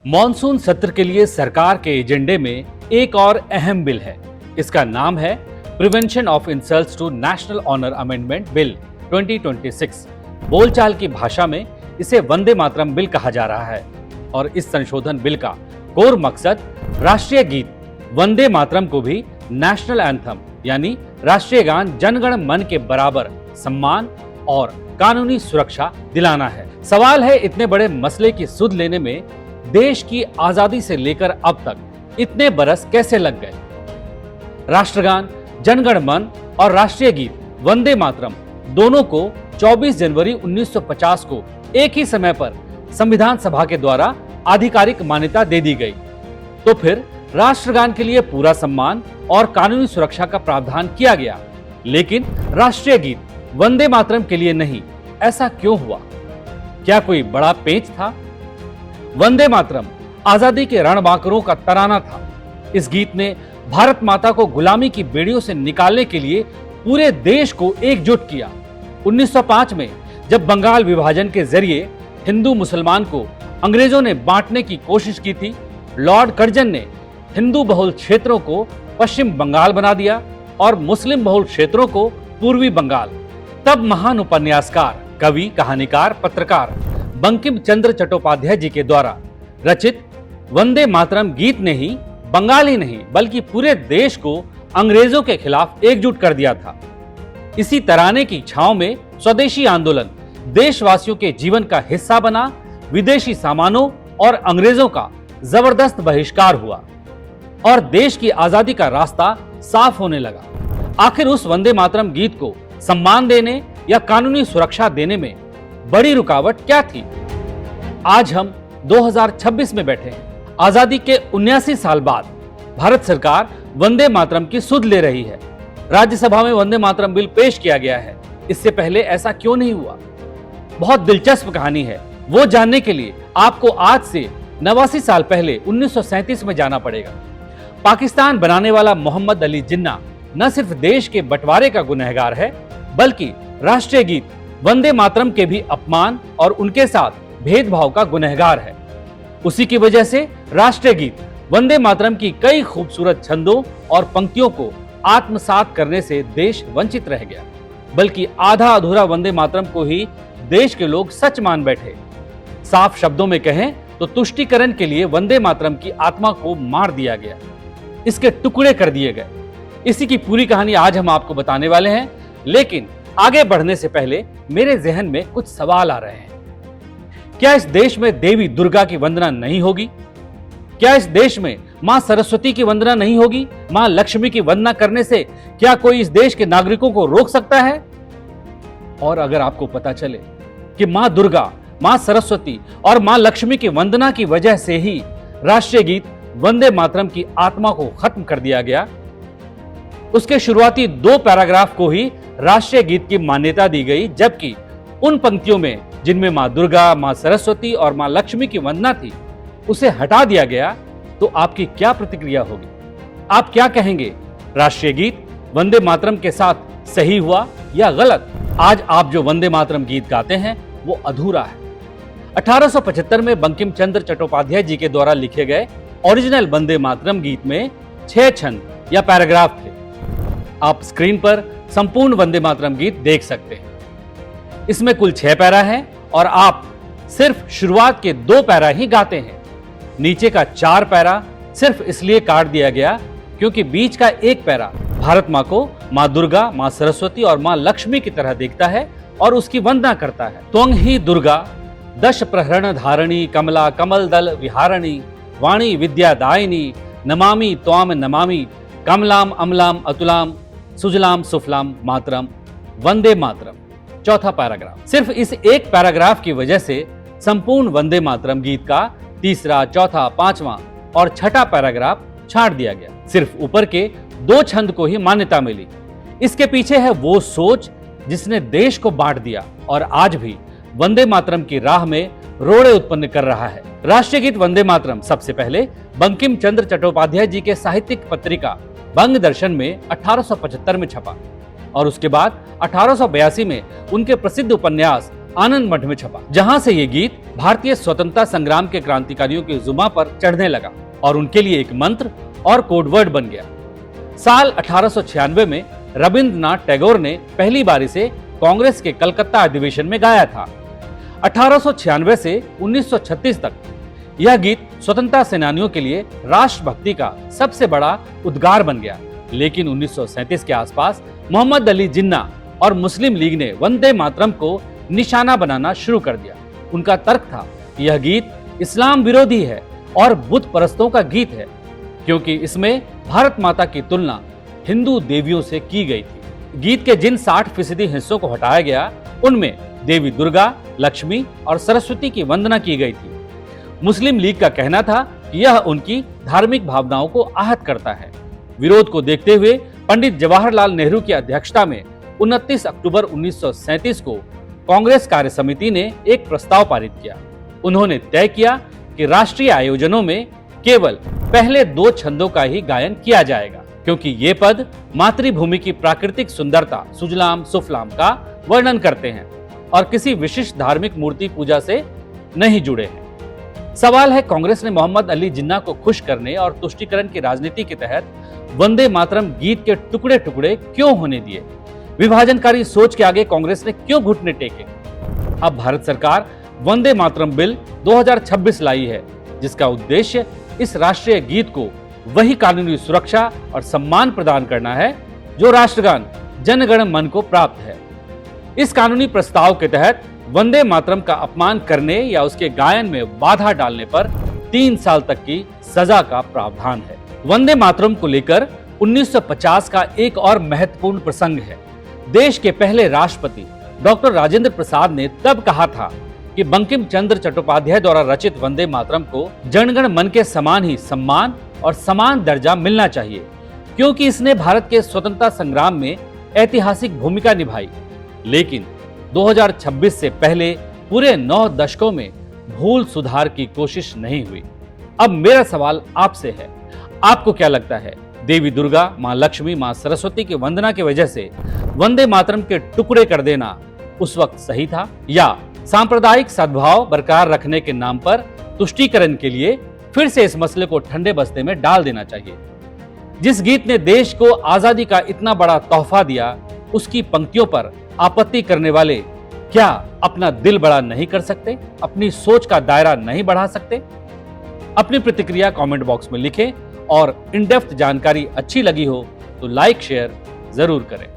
Monsoon सत्र के लिए सरकार के एजेंडे में एक और अहम बिल है। इसका नाम है prevention of insults to national honour amendment bill 2026। बोलचाल की भाषा में इसे वंदे मातरम बिल कहा जा रहा है और इस संशोधन बिल का कोर मकसद राष्ट्रीय गीत वंदे मातरम को भी नेशनल एंथम यानी राष्ट्रीय गान जनगण मन के बराबर सम्मान और कानूनी सुरक्षा दिलाना है। सवाल है, इतने बड़े मसले की सुध लेने में देश की आजादी से लेकर अब तक इतने बरस कैसे लग गए? राष्ट्रगान जनगण मन और राष्ट्रीय गीत वंदे मातरम दोनों को 24 जनवरी 1950 को एक ही समय पर संविधान सभा के द्वारा आधिकारिक मान्यता दे दी गई। तो फिर राष्ट्रगान के लिए पूरा सम्मान और कानूनी सुरक्षा का प्रावधान किया गया, लेकिन राष्ट्रीय गीत वंदे मातरम के लिए नहीं। ऐसा क्यों हुआ? क्या कोई बड़ा पेच था? वंदे मातरम आजादी के रणबांकुरों का तराना था। इस गीत ने भारत माता को गुलामी की बेड़ियों से निकालने के लिए पूरे देश को एकजुट किया। 1905 में जब बंगाल विभाजन के जरिए हिंदू मुसलमान को अंग्रेजों ने बांटने की कोशिश की थी, लॉर्ड कर्जन ने हिंदू बहुल क्षेत्रों को पश्चिम बंगाल बना दिया और मुस्लिम बहुल क्षेत्रों को पूर्वी बंगाल। तब महान उपन्यासकार, कवि, कहानीकार, पत्रकार बंकिम चंद्र चट्टोपाध्याय जी के द्वारा रचित वंदे मातरम गीत ने ही बंगाल ही नहीं बल्कि पूरे देश को अंग्रेजों के खिलाफ एकजुट कर दिया था। इसी तराने की छांव में स्वदेशी आंदोलन देशवासियों के जीवन का हिस्सा बना। विदेशी सामानों और अंग्रेजों का जबरदस्त बहिष्कार हुआ और देश की आजादी का रास्ता साफ होने लगा। आखिर उस वंदे मातरम गीत को सम्मान देने या कानूनी सुरक्षा देने में बड़ी रुकावट क्या थी? आज हम 2026 में बैठे हैं। आजादी के 79 साल बाद भारत सरकार वंदे मातरम की सुध ले रही है। राज्यसभा में वंदे मातरम बिल पेश किया गया है। इससे पहले ऐसा क्यों नहीं हुआ? बहुत दिलचस्प कहानी है। वो जानने के लिए आपको आज से 89 साल पहले 1937 में जाना पड़ेगा। पाकिस्तान बनाने वाला मोहम्मद अली जिन्ना न सिर्फ देश के बंटवारे का गुनहगार है, बल्कि राष्ट्रीय गीत वंदे मातरम के भी अपमान और उनके साथ भेदभाव का गुनहगार है। उसी की वजह से राष्ट्रीय गीत वंदे मातरम की कई खूबसूरत छंदों और पंक्तियों को आत्मसात करने से देश वंचित रह गया, बल्कि आधा अधूरा वंदे मातरम को ही देश के लोग सच मान बैठे। साफ शब्दों में कहें तो तुष्टीकरण के लिए वंदे मातरम की आत्मा को मार दिया गया, इसके टुकड़े कर दिए गए। इसी की पूरी कहानी आज हम आपको बताने वाले हैं, लेकिन आगे बढ़ने से पहले मेरे जहन में कुछ सवाल आ रहे हैं। क्या इस देश में देवी दुर्गा की वंदना नहीं होगी? क्या इस देश में मां सरस्वती की वंदना नहीं होगी? मां लक्ष्मी की वंदना करने से क्या कोई इस देश के नागरिकों को रोक सकता है? और अगर आपको पता चले कि मां दुर्गा, मां सरस्वती और मां लक्ष्मी की वंदना की वजह से ही राष्ट्रीय गीत वंदे मातरम की आत्मा को खत्म कर दिया गया, उसके शुरुआती 2 पैराग्राफ को ही राष्ट्रीय गीत की मान्यता दी गई, जबकि उन पंक्तियों में जिनमें मां दुर्गा, मां सरस्वती और मां लक्ष्मी की वंदना थी, उसे हटा दिया गया, तो आपकी क्या प्रतिक्रिया होगी? आप क्या कहेंगे? राष्ट्रीय गीत वंदे मातरम के साथ सही हुआ या गलत? आज आप जो वंदे मातरम गीत गाते हैं वो अधूरा है। 1875 में बंकिम चंद्र चट्टोपाध्याय जी के द्वारा लिखे गए ओरिजिनल वंदे मातरम गीत में 6 छंद या पैराग्राफ थे। आप स्क्रीन पर संपूर्ण वंदे मातरम गीत देख सकते हैं। इसमें कुल 6 पैरा हैं और आप सिर्फ शुरुआत के 2 पैरा ही गाते हैं। नीचे का 4 पैरा सिर्फ इसलिए काट दिया गया क्योंकि बीच का 1 पैरा भारत मां को मां दुर्गा, मां सरस्वती और मां लक्ष्मी की तरह देखता है और उसकी वंदना करता है। त्वं ही दुर्गा दश प्रहरण धारणी कमला कमल दल विहारणी वाणी विद्यादायिनी नमामि त्वाम नमामि कमलाम अमलाम अतुलाम सुजलाम सुफलाम मातरम वंदे मातरम। चौथा पैराग्राफ। सिर्फ इस 1 पैराग्राफ की वजह से संपूर्ण वंदे मातरम गीत का 3रा, 4था, 5वां और 6ठा पैराग्राफ छांट दिया गया। सिर्फ ऊपर के 2 छंद को ही मान्यता मिली। इसके पीछे है वो सोच जिसने देश को बांट दिया और आज भी वंदे मातरम की राह में रोड़े उत्पन्न कर रहा है। राष्ट्रीय गीत वंदे मातरम सबसे पहले बंकिम चंद्र चट्टोपाध्याय जी के साहित्यिक पत्रिका बंग दर्शन में 1875 में छपा और उसके बाद 1882 में उनके प्रसिद्ध उपन्यास आनंद मठ में छपा, जहां से ये गीत भारतीय स्वतंत्रता संग्राम के क्रांतिकारियों की जुबां पर चढ़ने लगा और उनके लिए एक मंत्र और कोडवर्ड बन गया। साल 1896 में रविंद्रनाथ टैगोर ने पहली बारी से कांग्रेस के कलकत्ता अधिवेशन में गाया था। 1896 से 1936 तक यह गीत स्वतंत्रता सेनानियों के लिए राष्ट्रभक्ति का सबसे बड़ा उद्गार बन गया। लेकिन 1937 के आसपास मोहम्मद अली जिन्ना और मुस्लिम लीग ने वंदे मातरम को निशाना बनाना शुरू कर दिया। उनका तर्क था कि यह गीत इस्लाम विरोधी है और बुत परस्तों का गीत है, क्योंकि इसमें भारत माता की तुलना हिंदू देवियों से की गई थी। गीत के जिन 60% हिस्सों को हटाया गया, उनमें देवी दुर्गा, लक्ष्मी और सरस्वती की वंदना की गई थी। मुस्लिम लीग का कहना था कि यह उनकी धार्मिक भावनाओं को आहत करता है। विरोध को देखते हुए पंडित जवाहरलाल नेहरू की अध्यक्षता में 29 अक्टूबर 1937 को कांग्रेस कार्य समिति ने एक प्रस्ताव पारित किया। उन्होंने तय किया कि राष्ट्रीय आयोजनों में केवल पहले 2 छंदों का ही गायन किया जाएगा, क्योंकि ये पद मातृभूमि की प्राकृतिक सुंदरता सुजलाम सुफलाम का वर्णन करते हैं और किसी विशिष्ट धार्मिक मूर्ति पूजा से नहीं जुड़े हैं। सवाल है, कांग्रेस ने मोहम्मद अली जिन्ना को खुश करने और तुष्टीकरण की राजनीति के तहत वंदे मातरम गीत के टुकड़े टुकड़े क्यों होने दिए? विभाजनकारी सोच के आगे कांग्रेस ने क्यों घुटने टेके? अब भारत सरकार वंदे मातरम बिल 2026 लाई है, जिसका उद्देश्य इस राष्ट्रीय गीत को वही कानूनी सुरक्षा और सम्मान प्रदान करना है जो राष्ट्रगान जन गण मन को प्राप्त है। इस कानूनी प्रस्ताव के तहत वंदे मातरम का अपमान करने या उसके गायन में बाधा डालने पर 3 साल तक की सजा का प्रावधान है। वंदे मातरम को लेकर 1950 का एक और महत्वपूर्ण प्रसंग है। देश के पहले राष्ट्रपति डॉक्टर राजेंद्र प्रसाद ने तब कहा था कि बंकिम चंद्र चट्टोपाध्याय द्वारा रचित वंदे मातरम को जनगण मन के समान ही सम्मान और समान दर्जा मिलना चाहिए, क्योंकि इसने भारत के स्वतंत्रता संग्राम में ऐतिहासिक भूमिका निभाई। लेकिन 2026 से पहले पूरे 9 दशकों में भूल सुधार की कोशिश नहीं हुई। अब मेरा सवाल आपसे है, आपको क्या लगता है, देवी दुर्गा, मां लक्ष्मी, मां सरस्वती की वंदना की वजह से वंदे मातरम के टुकड़े कर देना उस वक्त सही था, या सांप्रदायिक सद्भाव बरकरार रखने के नाम पर तुष्टीकरण के लिए फिर से इस मसले को ठंडे बस्ते में डाल देना चाहिए? जिस गीत ने देश को आजादी का इतना बड़ा तोहफा दिया, उसकी पंक्तियों पर आपत्ति करने वाले क्या अपना दिल बड़ा नहीं कर सकते? अपनी सोच का दायरा नहीं बढ़ा सकते? अपनी प्रतिक्रिया कमेंट बॉक्स में लिखें और इन डेप्थ जानकारी अच्छी लगी हो तो लाइक शेयर जरूर करें।